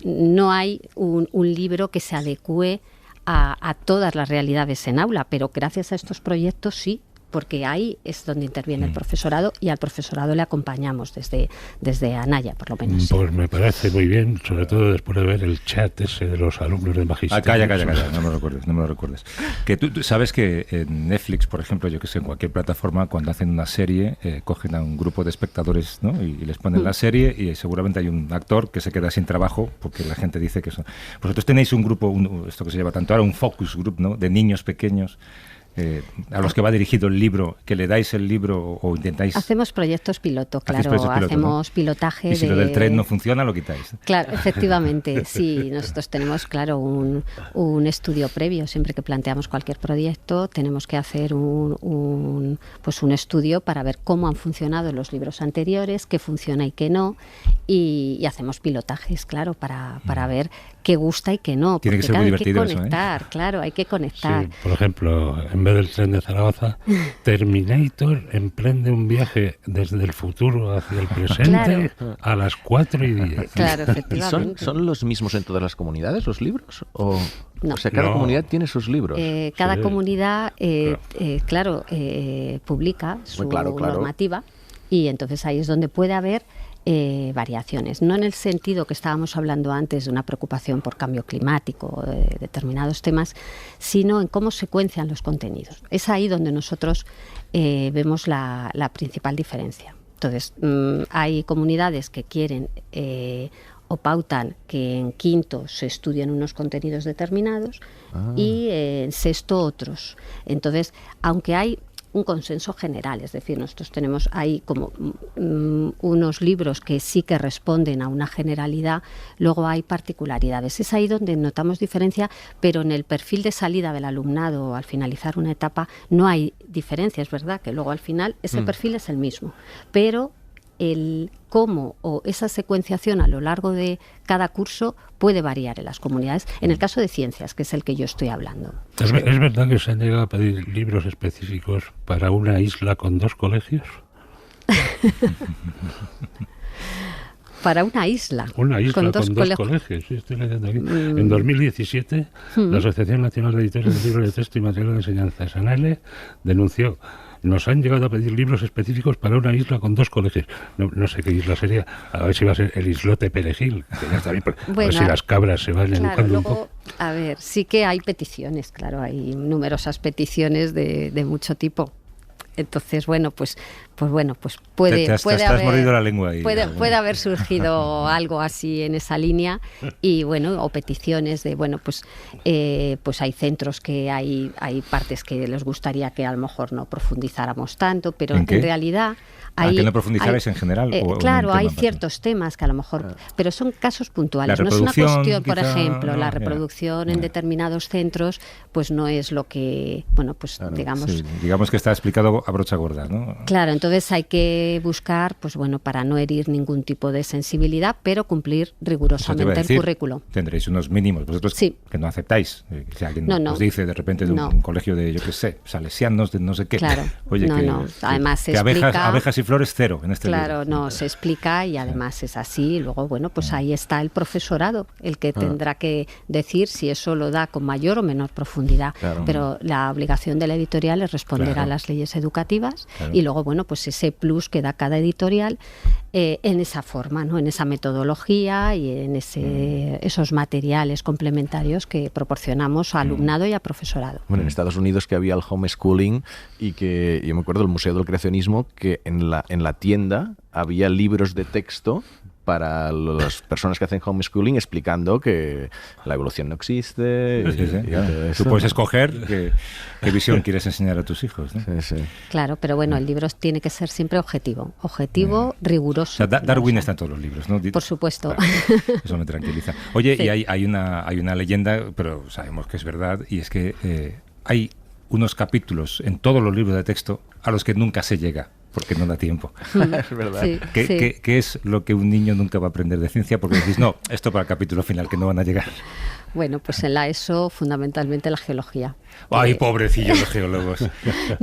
no hay un libro que se adecue a todas las realidades en aula, pero gracias a estos proyectos sí, porque ahí es donde interviene el profesorado, y al profesorado le acompañamos desde Anaya, por lo menos. Pues me parece muy bien, sobre todo después de ver el chat ese de los alumnos del magisterio. Calla, no me lo recuerdes. Que tú sabes que en Netflix, por ejemplo, yo que sé, en cualquier plataforma, cuando hacen una serie, cogen a un grupo de espectadores, ¿no? y les ponen la serie, y seguramente hay un actor que se queda sin trabajo porque la gente dice que son... Vosotros tenéis un grupo, esto que se llama tanto ahora, un focus group, ¿no? De niños pequeños, a los que va dirigido el libro, que le dais el libro o intentáis... Hacemos proyectos piloto, claro, hacemos pilotaje. Y si lo del tren no funciona, lo quitáis. Claro, efectivamente, sí, nosotros tenemos, claro, un estudio previo. Siempre que planteamos cualquier proyecto tenemos que hacer un estudio para ver cómo han funcionado los libros anteriores, qué funciona y qué no, y hacemos pilotajes, claro, para ver qué gusta y qué no. Tiene que ser muy divertido eso, conectar, claro, hay que conectar. Sí, por ejemplo, en vez del tren de Zaragoza, Terminator emprende un viaje desde el futuro hacia el presente a las 4:10. Claro, efectivamente. ¿Y son los mismos en todas las comunidades los libros? No. O sea, cada comunidad tiene sus libros. Cada comunidad, publica su normativa, y entonces ahí es donde puede haber variaciones, no en el sentido que estábamos hablando antes de una preocupación por cambio climático o de determinados temas, sino en cómo secuencian los contenidos. Es ahí donde nosotros vemos la principal diferencia. Entonces, hay comunidades que quieren o pautan que en quinto se estudien unos contenidos determinados y en sexto otros. Entonces, aunque hay un consenso general, es decir, nosotros tenemos ahí como unos libros que sí que responden a una generalidad, luego hay particularidades. Es ahí donde notamos diferencia, pero en el perfil de salida del alumnado al finalizar una etapa no hay diferencia, es verdad que luego al final ese perfil es el mismo, pero el cómo o esa secuenciación a lo largo de cada curso puede variar en las comunidades, en el caso de ciencias, que es el que yo estoy hablando. ¿Es verdad que se han llegado a pedir libros específicos para una isla con 2 colegios? Para una isla con dos colegios. Sí, estoy leyendo aquí. En 2017, la Asociación Nacional de Editores de Libros de Texto y Material de Enseñanza, SANAELE, denunció: nos han llegado a pedir libros específicos para una isla con 2 colegios. No sé qué isla sería. A ver si va a ser el islote Perejil. Que ya está bien, a ver si las cabras se van educando un poco. A ver, sí que hay peticiones, claro, hay numerosas peticiones de mucho tipo. Entonces, bueno, pues puede haber mordido la lengua ahí. Puede haber surgido algo así en esa línea y bueno, o peticiones de pues hay centros que hay partes que les gustaría que a lo mejor no profundizáramos tanto, pero en realidad que no profundizarais en general. Claro, hay ciertos temas que a lo mejor, pero son casos puntuales. No es una cuestión, por ejemplo, la reproducción en determinados centros, pues no es lo que, digamos. Sí, digamos que está explicado a brocha gorda, ¿no? Claro, entonces hay que buscar, para no herir ningún tipo de sensibilidad, pero cumplir rigurosamente el currículo. Tendréis unos mínimos vosotros que no aceptáis. Si alguien os dice de repente de un colegio de, yo qué sé, salesianos, de no sé qué. Claro, oye, además se explica, abejas y flores 0 en este libro. Claro, no, se explica y además es así. Y luego, ahí está el profesorado, el que tendrá que decir si eso lo da con mayor o menor profundidad. Claro. Pero la obligación de la editorial es responder a las leyes educativas y luego, ese plus que da cada editorial en esa forma, ¿no? En esa metodología y en esos materiales complementarios que proporcionamos a alumnado y a profesorado. Bueno, en Estados Unidos que había el homeschooling y que yo me acuerdo del Museo del Creacionismo que en la tienda había libros de texto para las personas que hacen homeschooling explicando que la evolución no existe. Tú puedes escoger qué visión quieres enseñar a tus hijos, ¿no? Claro, pero el libro tiene que ser siempre objetivo, riguroso. O sea, Darwin está en todos los libros, ¿no? Por supuesto. Eso me tranquiliza. Oye, y hay una leyenda, pero sabemos que es verdad, y es que hay unos capítulos en todos los libros de texto a los que nunca se llega, porque no da tiempo. Es verdad. Sí, ¿Qué es lo que un niño nunca va a aprender de ciencia? Porque decís, no, esto para el capítulo final, que no van a llegar. Bueno, pues en la ESO, fundamentalmente la geología. Ay, pobrecillos los geólogos.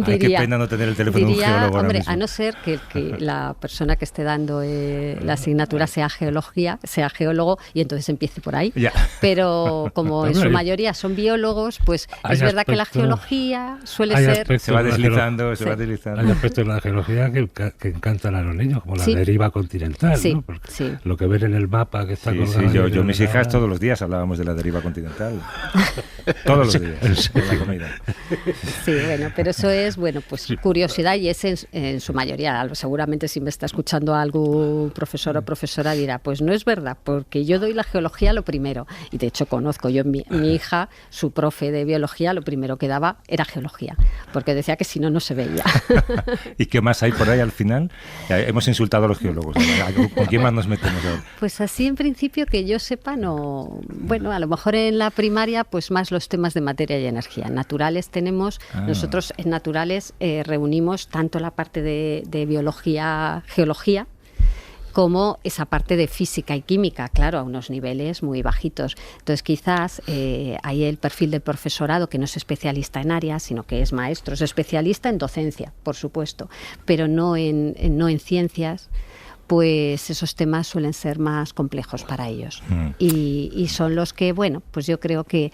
Ay, qué pena no tener el teléfono de un geólogo ahora mismo. A no ser que la persona que esté dando la asignatura sea geólogo, y entonces empiece por ahí. Ya. Pero como en su mayoría son biólogos, pues es verdad que la geología suele ser... Se va deslizando, Hay aspectos de la geología que encantan a los niños, como la deriva continental, ¿no? Porque lo que ven en el mapa que está colgado... Yo mis hijas todos los días hablábamos de la deriva continental. Todos los días. Sí, pero eso es, curiosidad, y es en su mayoría. Seguramente si me está escuchando algún profesor o profesora dirá, pues no es verdad, porque yo doy la geología lo primero. Y de hecho conozco mi hija, su profe de biología, lo primero que daba era geología, porque decía que si no se veía. ¿Y qué más hay por ahí al final? Ya hemos insultado a los geólogos. ¿Con quién más nos metemos ahora? Pues así en principio que yo sepa no... a lo mejor en la primaria pues más los temas de materia y energía. Naturales tenemos, nosotros en naturales reunimos tanto la parte de biología, geología, como esa parte de física y química, claro, a unos niveles muy bajitos. Entonces quizás hay el perfil del profesorado que no es especialista en áreas, sino que es maestro, es especialista en docencia, por supuesto, pero no en ciencias. Pues esos temas suelen ser más complejos para ellos. Y son los que, pues yo creo que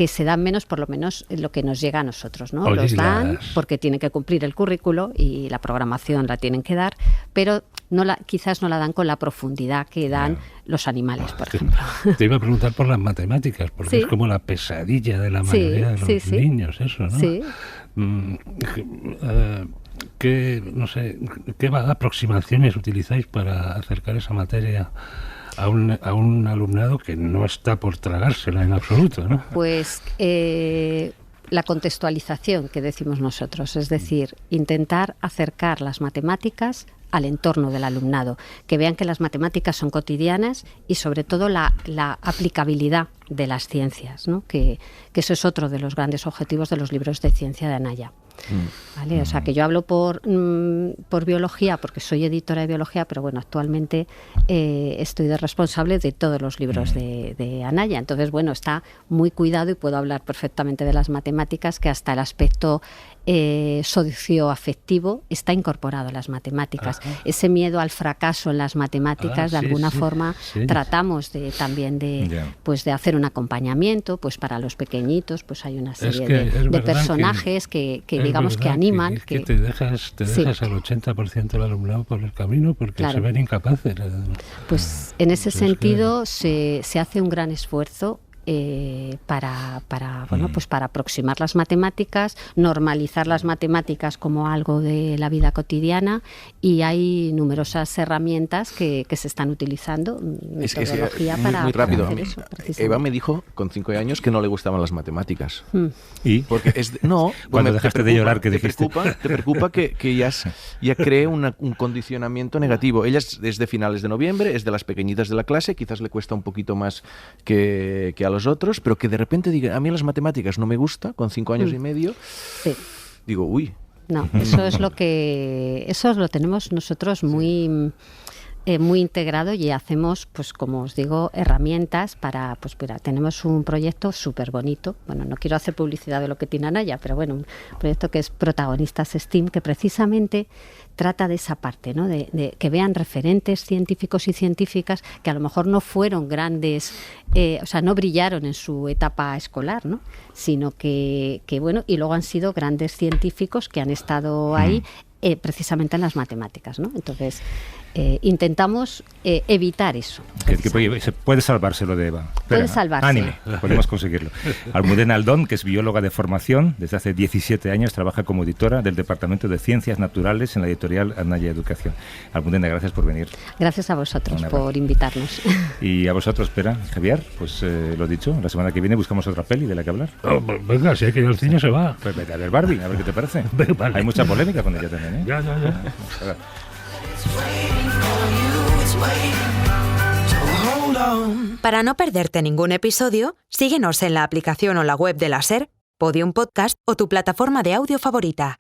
se dan menos, por lo menos lo que nos llega a nosotros, ¿no? Los dan porque tienen que cumplir el currículo y la programación la tienen que dar, pero quizás no la dan con la profundidad que dan los animales, por ejemplo. Te iba a preguntar por las matemáticas, porque es como la pesadilla de la mayoría de los niños, eso, ¿no? Sí. ¿Qué aproximaciones utilizáis para acercar esa materia a un alumnado que no está por tragársela en absoluto, ¿no? Pues la contextualización que decimos nosotros, es decir, intentar acercar las matemáticas al entorno del alumnado, que vean que las matemáticas son cotidianas y sobre todo la aplicabilidad de las ciencias, ¿no? Que eso es otro de los grandes objetivos de los libros de ciencia de Anaya. ¿Vale? O sea, que yo hablo por biología, porque soy editora de biología, pero bueno, actualmente estoy de responsable de todos los libros de Anaya. Entonces, bueno, está muy cuidado y puedo hablar perfectamente de las matemáticas, que hasta el aspecto socioafectivo está incorporado en las matemáticas. Ajá. Ese miedo al fracaso en las matemáticas, de alguna forma, tratamos también de hacer un acompañamiento, pues para los pequeñitos, pues hay una serie de personajes que digamos que animan. Que te dejas al 80% del alumnado por el camino porque se ven incapaces. Pues en ese sentido se hace un gran esfuerzo para aproximar las matemáticas, normalizar las matemáticas como algo de la vida cotidiana, y hay numerosas herramientas que se están utilizando, metodología para rápido. hacer eso. Eva me dijo con 5 años que no le gustaban las matemáticas. ¿Y? Porque cuando dejaste de llorar, ¿qué dijiste? Te preocupa que ya cree un condicionamiento negativo. Ella es de finales de noviembre, es de las pequeñitas de la clase, quizás le cuesta un poquito más que a los otros, pero que de repente diga, a mí las matemáticas no me gusta, con 5 años y medio, digo, uy. No, eso lo tenemos nosotros muy integrado, y hacemos, pues como os digo, herramientas para, pues mira, tenemos un proyecto súper bonito, bueno, no quiero hacer publicidad de lo que tiene Anaya, pero bueno, un proyecto que es Protagonistas STEAM, que precisamente trata de esa parte, ¿no? De que vean referentes científicos y científicas que a lo mejor no fueron grandes, no brillaron en su etapa escolar, ¿no? Sino que bueno, y luego han sido grandes científicos que han estado ahí precisamente en las matemáticas, ¿no? Entonces, intentamos evitar eso. Se puede salvárselo de Eva. Puede salvarse. Ánimo, podemos conseguirlo. Almudena Aldón, que es bióloga de formación, desde hace 17 años trabaja como editora del Departamento de Ciencias Naturales en la editorial Anaya Educación. Almudena, gracias por venir. Gracias a vosotros por invitarnos. Y a vosotros, Javier, pues lo dicho, la semana que viene buscamos otra peli de la que hablar. Venga, si hay que ir al cine se va. Pues vete a ver Barbie, a ver qué te parece. Vale. Hay mucha polémica con ella también, ¿eh? Ya. Para no perderte ningún episodio, síguenos en la aplicación o la web de la SER, Podium Podcast o tu plataforma de audio favorita.